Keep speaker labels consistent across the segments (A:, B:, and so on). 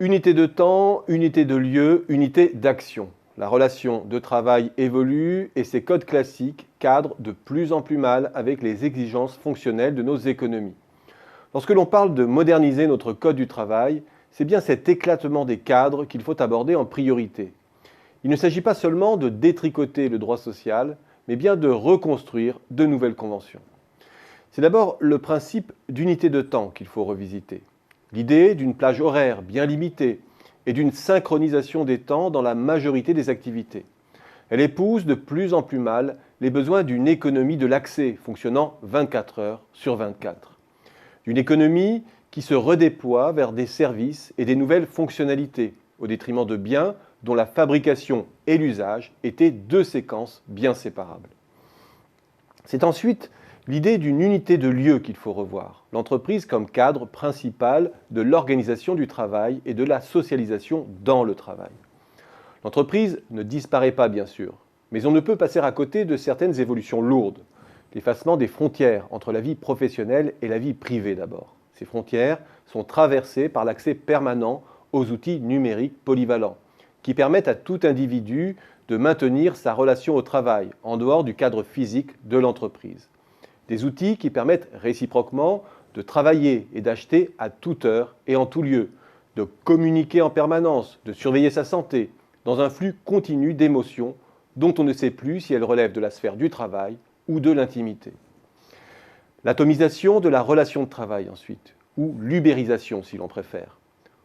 A: Unité de temps, unité de lieu, unité d'action. La relation de travail évolue et ses codes classiques cadrent de plus en plus mal avec les exigences fonctionnelles de nos économies. Lorsque l'on parle de moderniser notre code du travail, c'est bien cet éclatement des cadres qu'il faut aborder en priorité. Il ne s'agit pas seulement de détricoter le droit social, mais bien de reconstruire de nouvelles conventions. C'est d'abord le principe d'unité de temps qu'il faut revisiter. L'idée d'une plage horaire bien limitée et d'une synchronisation des temps dans la majorité des activités. Elle épouse de plus en plus mal les besoins d'une économie de l'accès fonctionnant 24 heures sur 24. D'une économie qui se redéploie vers des services et des nouvelles fonctionnalités au détriment de biens dont la fabrication et l'usage étaient deux séquences bien séparables. C'est ensuite l'idée d'une unité de lieu qu'il faut revoir, l'entreprise comme cadre principal de l'organisation du travail et de la socialisation dans le travail. L'entreprise ne disparaît pas bien sûr, mais on ne peut passer à côté de certaines évolutions lourdes. L'effacement des frontières entre la vie professionnelle et la vie privée d'abord. Ces frontières sont traversées par l'accès permanent aux outils numériques polyvalents, qui permettent à tout individu de maintenir sa relation au travail en dehors du cadre physique de l'entreprise. Des outils qui permettent réciproquement de travailler et d'acheter à toute heure et en tout lieu, de communiquer en permanence, de surveiller sa santé, dans un flux continu d'émotions dont on ne sait plus si elles relèvent de la sphère du travail ou de l'intimité. L'atomisation de la relation de travail ensuite, ou l'ubérisation si l'on préfère.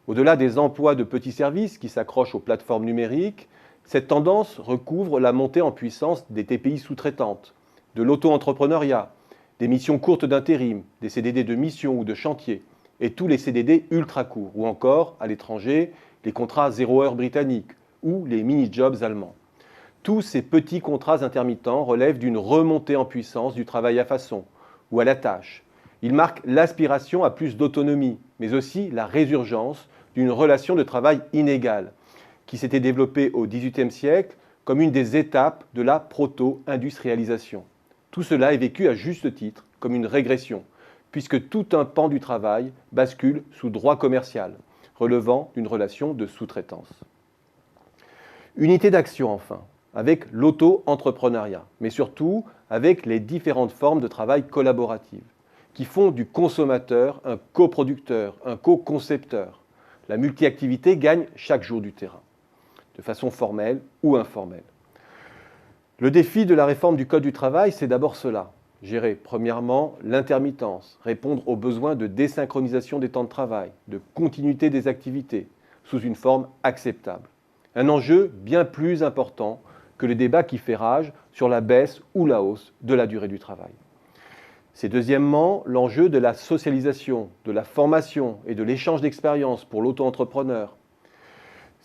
A: Au-delà des emplois de petits services qui s'accrochent aux plateformes numériques, cette tendance recouvre la montée en puissance des TPI sous-traitantes, de l'auto-entrepreneuriat, des missions courtes d'intérim, des CDD de mission ou de chantier, et tous les CDD ultra courts, ou encore, à l'étranger, les contrats 0 heure britanniques ou les mini-jobs allemands. Tous ces petits contrats intermittents relèvent d'une remontée en puissance du travail à façon ou à la tâche. Ils marquent l'aspiration à plus d'autonomie, mais aussi la résurgence d'une relation de travail inégale, qui s'était développée au XVIIIe siècle comme une des étapes de la proto-industrialisation. Tout cela est vécu à juste titre comme une régression, puisque tout un pan du travail bascule sous droit commercial, relevant d'une relation de sous-traitance. Unité d'action enfin, avec l'auto-entrepreneuriat, mais surtout avec les différentes formes de travail collaboratif, qui font du consommateur un coproducteur, un co-concepteur. La multi-activité gagne chaque jour du terrain, de façon formelle ou informelle. Le défi de la réforme du Code du travail, c'est d'abord cela. Gérer, premièrement, l'intermittence, répondre aux besoins de désynchronisation des temps de travail, de continuité des activités, sous une forme acceptable. Un enjeu bien plus important que le débat qui fait rage sur la baisse ou la hausse de la durée du travail. C'est deuxièmement l'enjeu de la socialisation, de la formation et de l'échange d'expériences pour l'auto-entrepreneur.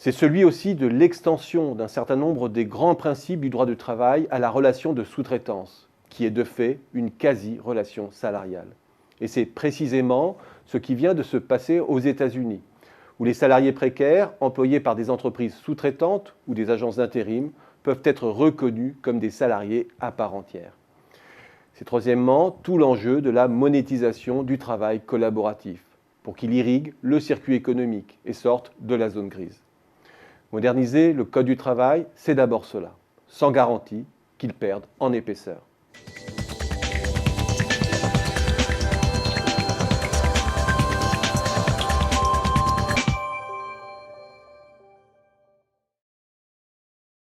A: C'est celui aussi de l'extension d'un certain nombre des grands principes du droit du travail à la relation de sous-traitance, qui est de fait une quasi-relation salariale. Et c'est précisément ce qui vient de se passer aux États-Unis, où les salariés précaires, employés par des entreprises sous-traitantes ou des agences d'intérim, peuvent être reconnus comme des salariés à part entière. C'est troisièmement tout l'enjeu de la monétisation du travail collaboratif, pour qu'il irrigue le circuit économique et sorte de la zone grise. Moderniser le Code du travail, c'est d'abord cela, sans garantie qu'il perde en épaisseur.